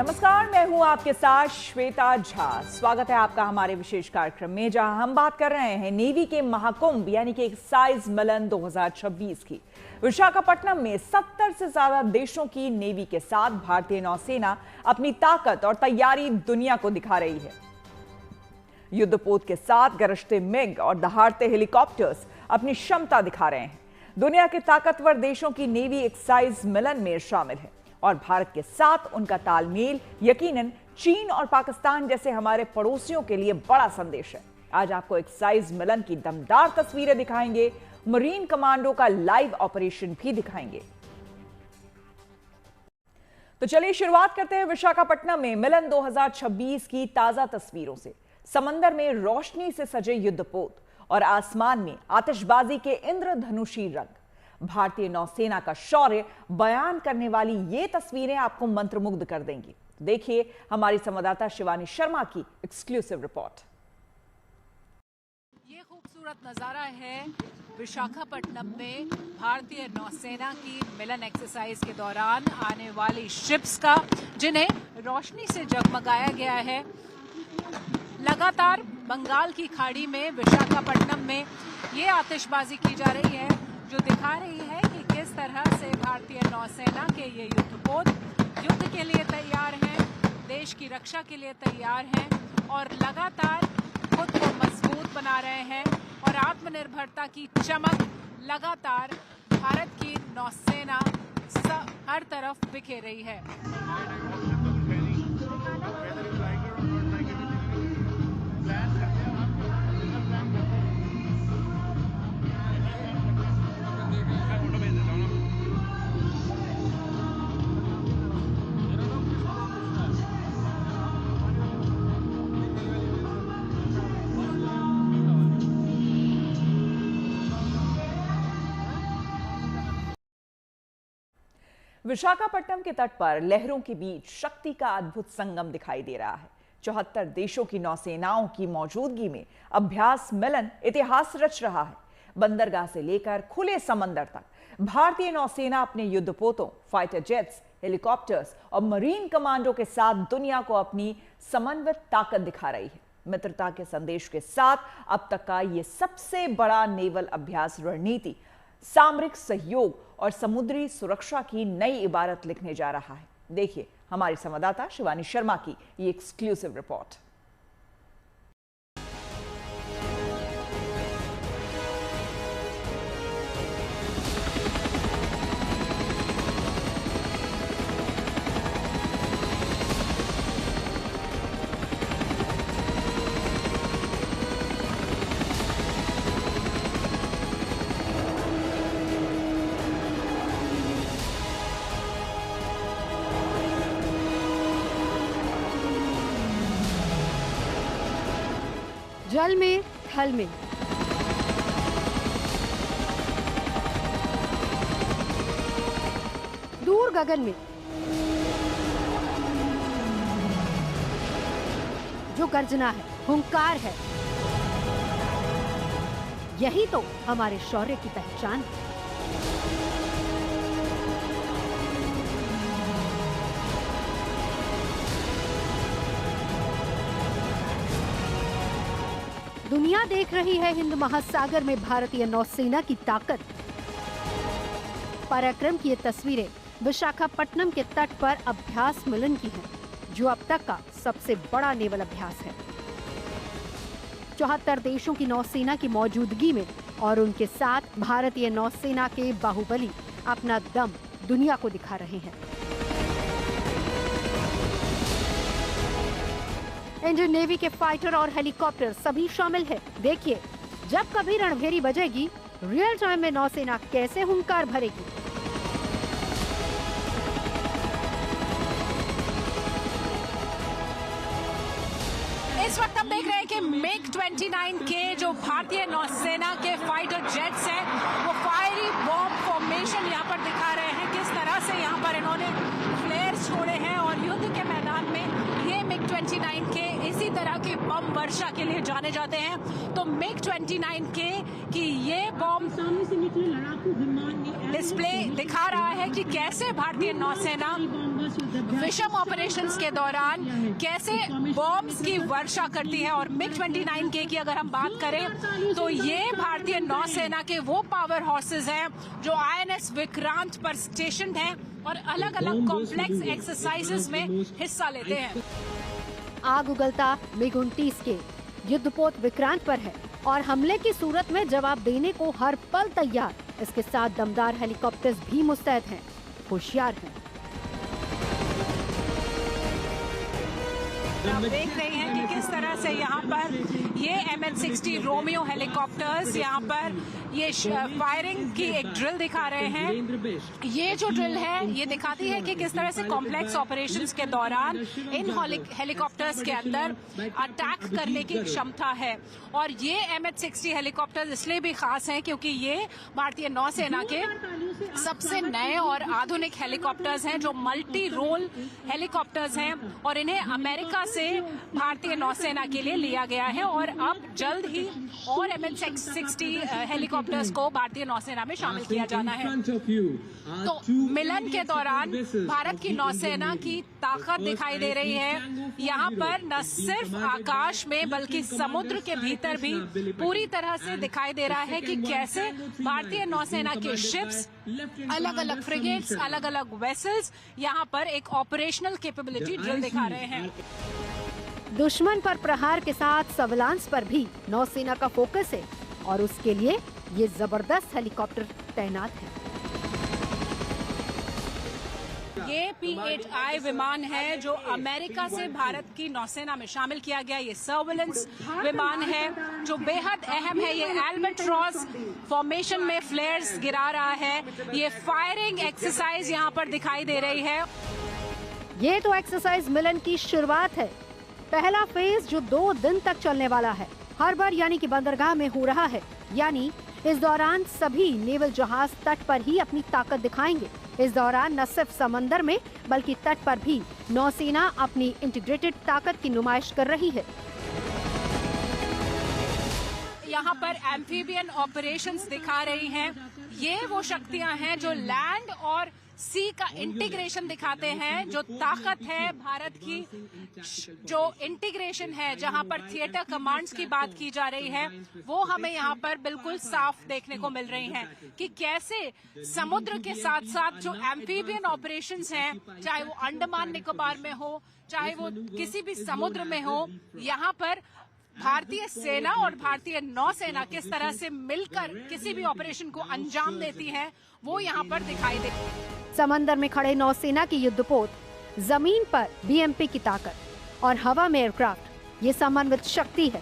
नमस्कार, मैं हूं आपके साथ श्वेता झा। स्वागत है आपका हमारे विशेष कार्यक्रम में, जहां हम बात कर रहे हैं नेवी के महाकुंभ यानी कि एक्सरसाइज मिलन 2026 की। विशाखापट्टनम में 70 से ज्यादा देशों की नेवी के साथ भारतीय नौसेना अपनी ताकत और तैयारी दुनिया को दिखा रही है। युद्धपोत के साथ गरजते मिग और दहाड़ते हेलीकॉप्टर्स अपनी क्षमता दिखा रहे हैं। दुनिया के ताकतवर देशों की नेवी एक्सरसाइज मिलन में शामिल है और भारत के साथ उनका तालमेल यकीनन चीन और पाकिस्तान जैसे हमारे पड़ोसियों के लिए बड़ा संदेश है। आज आपको एक्सरसाइज मिलन की दमदार तस्वीरें दिखाएंगे, मरीन कमांडो का लाइव ऑपरेशन भी दिखाएंगे। तो चलिए शुरुआत करते हैं विशाखापट्टनम में मिलन 2026 की ताजा तस्वीरों से। समंदर में रोशनी से सजे युद्धपोत और आसमान में आतिशबाजी के इंद्रधनुषी रंग। भारतीय नौसेना का शौर्य बयान करने वाली ये तस्वीरें आपको मंत्रमुग्ध कर देंगी। देखिए हमारी संवाददाता शिवानी शर्मा की एक्सक्लूसिव रिपोर्ट। ये खूबसूरत नजारा है विशाखापट्टनम में भारतीय नौसेना की मिलन एक्सरसाइज के दौरान आने वाली शिप्स का, जिन्हें रोशनी से जगमगाया गया है। लगातार बंगाल की खाड़ी में विशाखापट्टनम में ये आतिशबाजी की जा रही है, जो दिखा रही है कि किस तरह से भारतीय नौसेना के ये युद्धपोत युद्ध के लिए तैयार हैं, देश की रक्षा के लिए तैयार हैं और लगातार खुद को मजबूत बना रहे हैं। और आत्मनिर्भरता की चमक लगातार भारत की नौसेना हर तरफ बिखेर रही है। विशाखापट्टनम के तट पर लहरों के बीच शक्ति का अद्भुत संगम दिखाई दे रहा है। 74 देशों की नौसेनाओं की मौजूदगी में अभ्यास मिलन इतिहास रच रहा है। बंदरगाह से लेकर खुले समंदर तक भारतीय नौसेना अपने युद्धपोतों, फाइटर जेट्स, हेलीकॉप्टर्स और मरीन कमांडो के साथ दुनिया को अपनी समन्वित ताकत दिखा रही है। मित्रता के संदेश के साथ अब तक का यह सबसे बड़ा नेवल अभ्यास रणनीति सामरिक सहयोग और समुद्री सुरक्षा की नई इबारत लिखने जा रहा है। देखिए हमारी संवाददाता शिवानी शर्मा की ये एक्सक्लूसिव रिपोर्ट। जल में, थल में, दूर गगन में, जो गर्जना है, हुंकार है, यही तो हमारे शौर्य की पहचान है। दुनिया देख रही है हिंद महासागर में भारतीय नौसेना की ताकत। पराक्रम की ये तस्वीरें विशाखापट्टनम के तट पर अभ्यास मिलन की हैं, जो अब तक का सबसे बड़ा नेवल अभ्यास है। 74 देशों की नौसेना की मौजूदगी में और उनके साथ भारतीय नौसेना के बाहुबली अपना दम दुनिया को दिखा रहे हैं। इंडियन नेवी के फाइटर और हेलीकॉप्टर सभी शामिल है। देखिए जब कभी रणभेरी बजेगी, रियल टाइम में नौसेना कैसे हुंकार भरेगी। इस वक्त हम देख रहे हैं कि मिग 29 के जो भारतीय नौसेना के फाइटर जेट्स हैं, वो फायरी बॉम्ब फॉर्मेशन यहाँ पर दिखा रहे हैं। किस तरह से यहाँ पर इन्होंने फ्लेयर्स छोड़े हैं और युद्ध के मैदान में ये मिग 29 के इसी तरह के बम वर्षा के लिए जाने जाते हैं। तो मिग 29 के कि ये बम सामने से निकले लड़ाकू विमान ने डिस्प्ले दिखा रहा है कि कैसे भारतीय नौसेना विषम ऑपरेशंस के दौरान कैसे बॉम्ब्स की वर्षा करती है। और MiG-29K की अगर हम बात करें तो ये भारतीय नौसेना के वो पावर हॉर्सेस हैं जो INS विक्रांत पर स्टेशन हैं और अलग अलग कॉम्प्लेक्स एक्सरसाइजेस में हिस्सा लेते हैं। आग उगलता MiG-29 के युद्धपोत विक्रांत पर है और हमले की सूरत में जवाब देने को हर पल तैयार। इसके साथ दमदार हेलीकॉप्टर्स भी मुस्तैद हैं, होशियार हैं। आप देख रहे हैं कि किस तरह से यहाँ पर ये MH-60 रोमियो हेलीकॉप्टर्स यहाँ पर ये फायरिंग की एक ड्रिल दिखा रहे हैं। ये जो ड्रिल है ये दिखाती है कि किस तरह से कॉम्प्लेक्स ऑपरेशंस के दौरान इन हेलीकॉप्टर्स के अंदर अटैक करने की क्षमता है। और ये MH-60 हेलीकॉप्टर्स इसलिए भी खास हैं क्योंकि ये भारतीय नौसेना के सबसे नए और आधुनिक हेलीकॉप्टर्स हैं जो मल्टी रोल हेलीकॉप्टर्स हैं और इन्हें अमेरिका से भारतीय नौसेना के लिए लिया गया है और अब जल्द ही और MH-60 हेलीकॉप्टर्स को भारतीय नौसेना में शामिल किया जाना है। तो मिलन के दौरान भारत की नौसेना की ताकत दिखाई दे रही है। यहाँ पर न सिर्फ आकाश में बल्कि समुद्र के भीतर भी पूरी तरह से दिखाई दे रहा है कि कैसे भारतीय नौसेना के शिप्स, अलग अलग फ्रिगेट्स, अलग अलग वेसल्स यहाँ पर एक ऑपरेशनल कैपेबिलिटी ड्रिल दिखा रहे हैं। दुश्मन पर प्रहार के साथ सर्विलांस पर भी नौसेना का फोकस है और उसके लिए ये जबरदस्त हेलीकॉप्टर तैनात है। ये P-8I विमान है जो अमेरिका से भारत की नौसेना में शामिल किया गया। ये सर्विलेंस विमान है जो बेहद अहम है। ये एल्बाट्रॉस फॉर्मेशन में फ्लेयर्स गिरा रहा है। ये फायरिंग एक्सरसाइज यहाँ पर दिखाई दे रही है। ये तो एक्सरसाइज मिलन की शुरुआत है। पहला फेज जो 2 दिन तक चलने वाला है हार्बर यानी कि बंदरगाह में हो रहा है। यानी इस दौरान सभी नेवल जहाज तट पर ही अपनी ताकत दिखाएंगे। इस दौरान न सिर्फ समंदर में बल्कि तट पर भी नौसेना अपनी इंटीग्रेटेड ताकत की नुमाइश कर रही है। यहाँ पर एम्फीबियन ऑपरेशंस दिखा रही हैं। ये वो शक्तियां हैं जो लैंड और सी का इंटीग्रेशन दिखाते हैं। जो ताकत है भारत की, जो इंटीग्रेशन है, जहां पर थिएटर कमांड्स की बात की जा रही है, वो हमें यहाँ पर बिल्कुल साफ देखने को मिल रही हैं कि कैसे समुद्र के साथ साथ जो एम्फीबियन ऑपरेशंस हैं, चाहे वो अंडमान निकोबार में हो, चाहे वो किसी भी समुद्र में हो, यहाँ पर भारतीय सेना और भारतीय नौसेना किस तरह से मिलकर किसी भी ऑपरेशन को अंजाम देती है, वो यहाँ पर दिखाई दे। समंदर में खड़े नौसेना की युद्धपोत, जमीन पर BMP की ताकत और हवा में एयरक्राफ्ट, ये समन्वित शक्ति है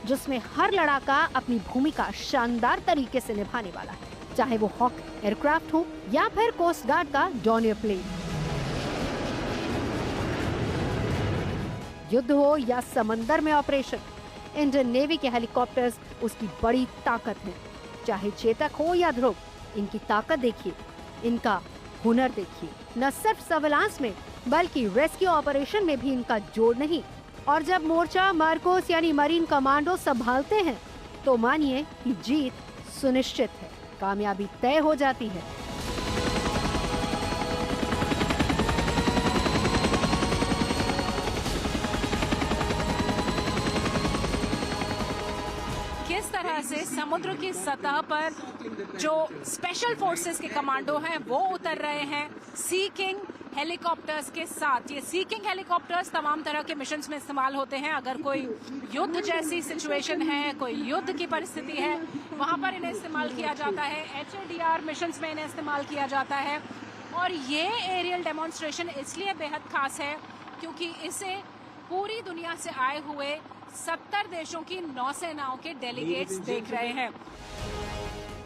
जिसमें हर लड़ाका अपनी भूमिका शानदार तरीके से निभाने वाला है, चाहे वो हॉक एयरक्राफ्ट हो या फिर कोस्ट गार्ड का डॉनियर प्लेन। युद्ध हो या समंदर में ऑपरेशन, इंडियन नेवी के हेलीकॉप्टर्स उसकी बड़ी ताकत है। चाहे चेतक हो या ध्रुव, इनकी ताकत देखिए, इनका हुनर देखिए। न सिर्फ सर्विलांस में बल्कि रेस्क्यू ऑपरेशन में भी इनका जोड़ नहीं। और जब मोर्चा मार्कोस यानी मरीन कमांडो संभालते हैं तो मानिए कि जीत सुनिश्चित है, कामयाबी तय हो जाती है। किस तरह से समुद्र की सतह पर जो स्पेशल फोर्सेस के कमांडो हैं वो उतर रहे हैं सी किंग हेलीकॉप्टर्स के साथ। ये सी किंग हेलीकॉप्टर्स तमाम तरह के मिशंस में इस्तेमाल होते हैं। अगर कोई युद्ध जैसी सिचुएशन है, कोई युद्ध की परिस्थिति है, वहां पर इन्हें इस्तेमाल किया जाता है। HADR मिशंस में इन्हें इस्तेमाल किया जाता है। और ये एरियल डेमोन्स्ट्रेशन इसलिए बेहद खास है क्योंकि इसे पूरी दुनिया से आए हुए 70 देशों की नौसेनाओं के डेलीगेट्स देख रहे हैं।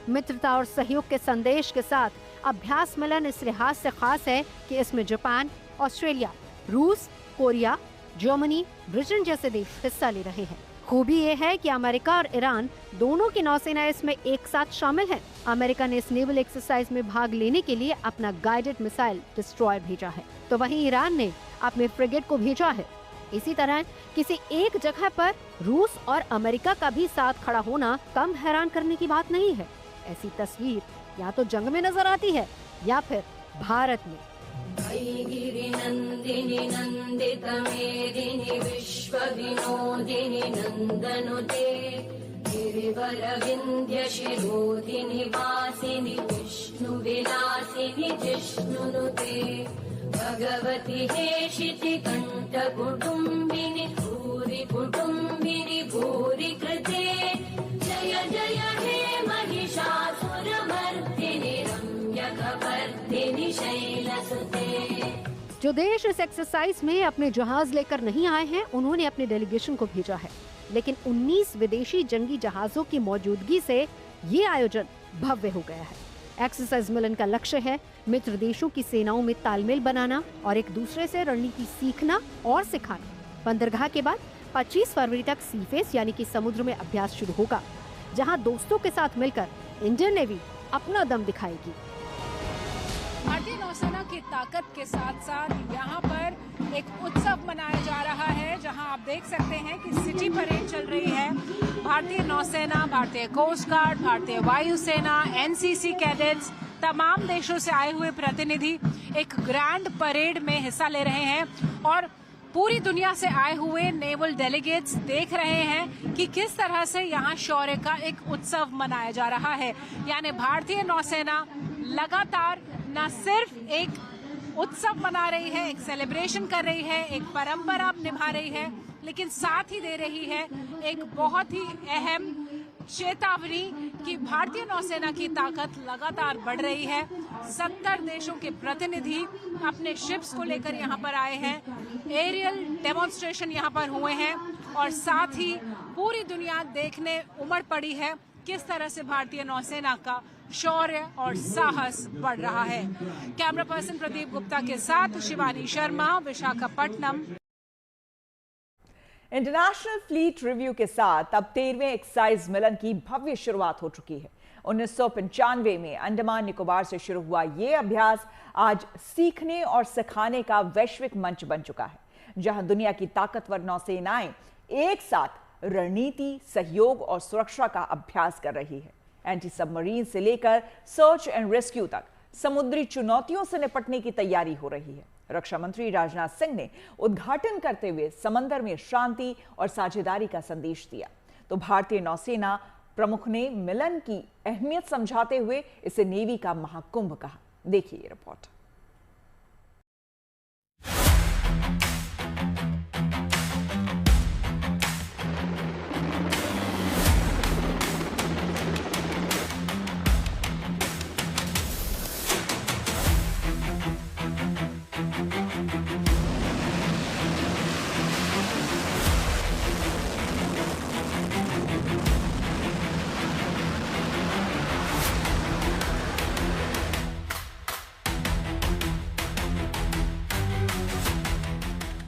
मित्रता और सहयोग के संदेश के साथ अभ्यास मिलन इस लिहाज से खास है कि इसमें जापान, ऑस्ट्रेलिया, रूस, कोरिया, जर्मनी, ब्रिटेन जैसे देश हिस्सा ले रहे हैं। खूबी ये है कि अमेरिका और ईरान दोनों की नौसेना इसमें एक साथ शामिल है। अमेरिका ने इस नेवल एक्सरसाइज में भाग लेने के लिए अपना गाइडेड मिसाइल डिस्ट्रॉयर भेजा है, तो वहीं ईरान ने अपने फ्रिगेट को भेजा है। इसी तरह किसी एक जगह पर रूस और अमेरिका का भी साथ खड़ा होना कम हैरान करने की बात नहीं है। ऐसी तस्वीर या तो जंग में नजर आती है या फिर भारत में। वैगिरिनन्दिनि नन्दितमेदिनि विश्वविनोदिनि नन्दनुते गिरिवरविन्ध्यशिरोधिनि वासिनि विष्णुविलासिनि जिष्णुनुते भगवति हेशिति कण्ठकुटुम्बिनि भूरि कुटुम्बिनि भूरि कृते जय जय हे महिषासुरमर्दिनि रम्यकवर्दिनि शैलसुते। जो देश इस एक्सरसाइज में अपने जहाज लेकर नहीं आए हैं, उन्होंने अपने डेलीगेशन को भेजा है, लेकिन 19 विदेशी जंगी जहाजों की मौजूदगी से ये आयोजन भव्य हो गया है। एक्सरसाइज मिलन का लक्ष्य है मित्र देशों की सेनाओं में तालमेल बनाना और एक दूसरे से रणनीति सीखना और सिखाना। बंदरगाह के बाद 25 फरवरी तक सीफेस यानी कि समुद्र में अभ्यास शुरू होगा, जहां दोस्तों के साथ मिलकर इंडियन नेवी अपना दम दिखाएगी। भारतीय नौसेना की ताकत के साथ साथ यहाँ पर एक उत्सव मनाया जा रहा है, जहां आप देख सकते हैं कि सिटी परेड चल रही है। भारतीय नौसेना, भारतीय कोस्ट गार्ड, भारतीय वायुसेना, एनसीसी कैडेट्स, तमाम देशों से आए हुए प्रतिनिधि एक ग्रैंड परेड में हिस्सा ले रहे हैं और पूरी दुनिया से आए हुए नेवल डेलीगेट्स देख रहे हैं कि किस तरह से यहाँ शौर्य का एक उत्सव मनाया जा रहा है। यानी भारतीय नौसेना लगातार न सिर्फ एक उत्सव मना रही है, एक सेलिब्रेशन कर रही है, एक परंपरा निभा रही है, लेकिन साथ ही दे रही है एक बहुत ही अहम चेतावनी कि भारतीय नौसेना की ताकत लगातार बढ़ रही है। 70 देशों के प्रतिनिधि अपने शिप्स को लेकर यहाँ पर आए हैं, एरियल डेमोन्स्ट्रेशन यहाँ पर हुए हैं और साथ ही पूरी दुनिया देखने उमड़ पड़ी है किस तरह से भारतीय नौसेना का शौर्य और साहस बढ़ रहा है। कैमरा पर्सन प्रदीप गुप्ता के साथ Shivani Sharma, Visakhapatnam. International fleet review के साथ अब 13वें एक्साइज मिलन की भव्य शुरुआत हो चुकी है। 1995 में अंडमान निकोबार से शुरू हुआ ये अभ्यास आज सीखने और सिखाने का वैश्विक मंच बन चुका है, जहां दुनिया की ताकतवर नौसेनाएं एक साथ रणनीति, सहयोग और सुरक्षा का अभ्यास कर रही है। एंटी सबमरीन से लेकर सर्च एंड रेस्क्यू तक समुद्री चुनौतियों से निपटने की तैयारी हो रही है। रक्षा मंत्री राजनाथ सिंह ने उद्घाटन करते हुए समंदर में शांति और साझेदारी का संदेश दिया, तो भारतीय नौसेना प्रमुख ने मिलन की अहमियत समझाते हुए इसे नेवी का महाकुंभ कहा। देखिए ये रिपोर्ट।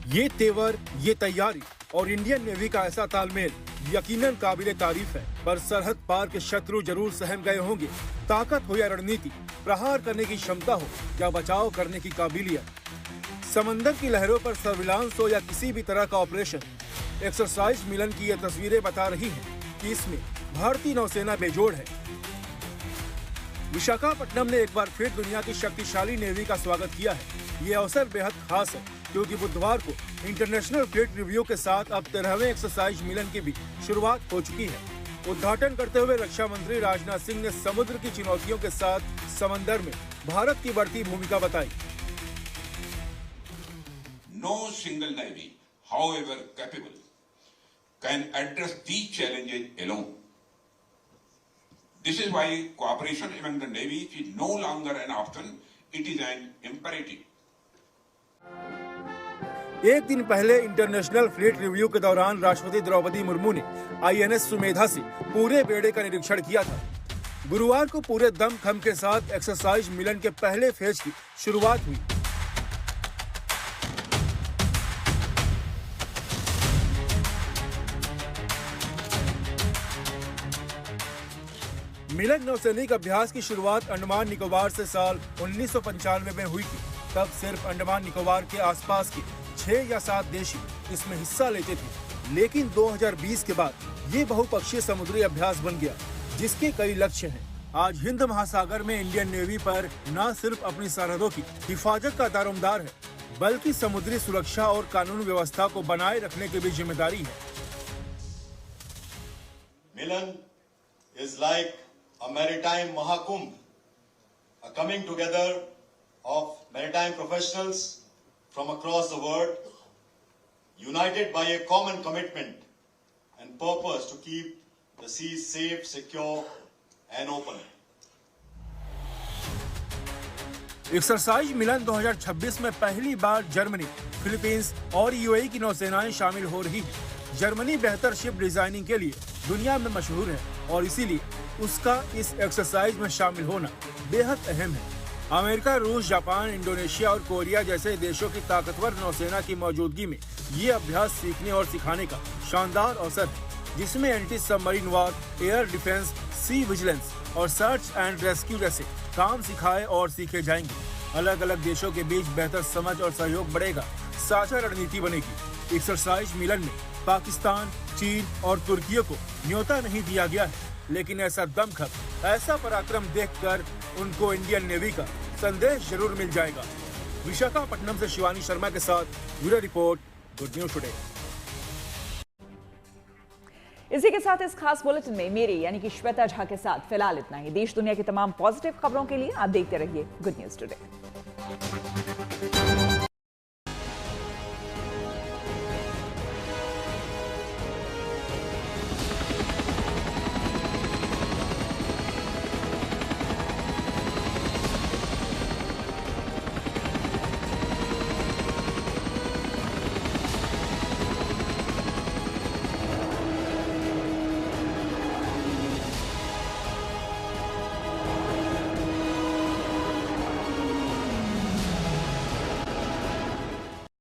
ये तेवर, ये तैयारी और इंडियन नेवी का ऐसा तालमेल यकीनन काबिले तारीफ है, पर सरहद पार के शत्रु जरूर सहम गए होंगे। ताकत हो या रणनीति, प्रहार करने की क्षमता हो या बचाव करने की काबिलियत, समंदर की लहरों पर सर्विलांस हो या किसी भी तरह का ऑपरेशन, एक्सरसाइज मिलन की ये तस्वीरें बता रही हैं कि इसमें भारतीय नौसेना बेजोड़ है। विशाखापट्टनम ने एक बार फिर दुनिया की शक्तिशाली नेवी का स्वागत किया है। ये अवसर बेहद खास है क्योंकि बुधवार को इंटरनेशनल फ्लीट रिव्यू के साथ अब 13वें एक्सरसाइज मिलन की भी शुरुआत हो चुकी है। उद्घाटन करते हुए रक्षा मंत्री राजनाथ सिंह ने समुद्र की चुनौतियों के साथ समंदर में भारत की बढ़ती भूमिका बताई। No single navy, however capable, can address these challenges alone. This is why cooperation among the navies is no longer an option, it is an imperative. एक दिन पहले इंटरनेशनल फ्लीट रिव्यू के दौरान राष्ट्रपति द्रौपदी मुर्मू ने आईएनएस सुमेधा से पूरे बेड़े का निरीक्षण किया था। गुरुवार को पूरे दमखम के साथ एक्सरसाइज मिलन के पहले फेज की शुरुआत हुई। मिलन नौसैनिक अभ्यास की शुरुआत अंडमान निकोबार से साल 1995 में हुई थी। तब सिर्फ अंडमान निकोबार के आसपास के 6 या 7 देश इसमें हिस्सा लेते थे, लेकिन 2020 के बाद ये बहुपक्षीय समुद्री अभ्यास बन गया, जिसके कई लक्ष्य हैं। आज हिंद महासागर में इंडियन नेवी पर न सिर्फ अपनी सरहदों की हिफाजत का दारोमदार है, बल्कि समुद्री सुरक्षा और कानून व्यवस्था को बनाए रखने की भी जिम्मेदारी है। Milan is like a maritime Mahakumbh, a coming together of maritime professionals from across the world, united by a common commitment and purpose to keep the seas safe, secure and open. Exercise Milan 2026 में पहली बार Germany, Philippines और UAE की नौसेनाएं शामिल हो रही हैं। जर्मनी बेहतर शिप डिजाइनिंग के लिए दुनिया में मशहूर है और इसीलिए उसका इस एक्सरसाइज में शामिल होना बेहद अहम है। अमेरिका, रूस, जापान, इंडोनेशिया और कोरिया जैसे देशों की ताकतवर नौसेना की मौजूदगी में ये अभ्यास सीखने और सिखाने का शानदार अवसर है, जिसमें एंटी सबमरीन वार, एयर डिफेंस, सी विजिलेंस और सर्च एंड रेस्क्यू जैसे काम सिखाए और सीखे जाएंगे। अलग अलग देशों के बीच बेहतर समझ और सहयोग बढ़ेगा, साझा रणनीति बनेगी। एक्सरसाइज मिलन में पाकिस्तान, चीन और तुर्की को न्योता नहीं दिया गया है, लेकिन ऐसा दमखम, ऐसा पराक्रम देखकर उनको इंडियन नेवी का संदेश जरूर मिल जाएगा। विशाखापट्टनम से शिवानी शर्मा के साथ bureau report, good news today. इसी के साथ इस खास बुलेटिन में मेरे यानी कि श्वेता झा के साथ फिलहाल इतना ही। देश दुनिया की तमाम पॉजिटिव खबरों के लिए आप देखते रहिए गुड न्यूज टुडे।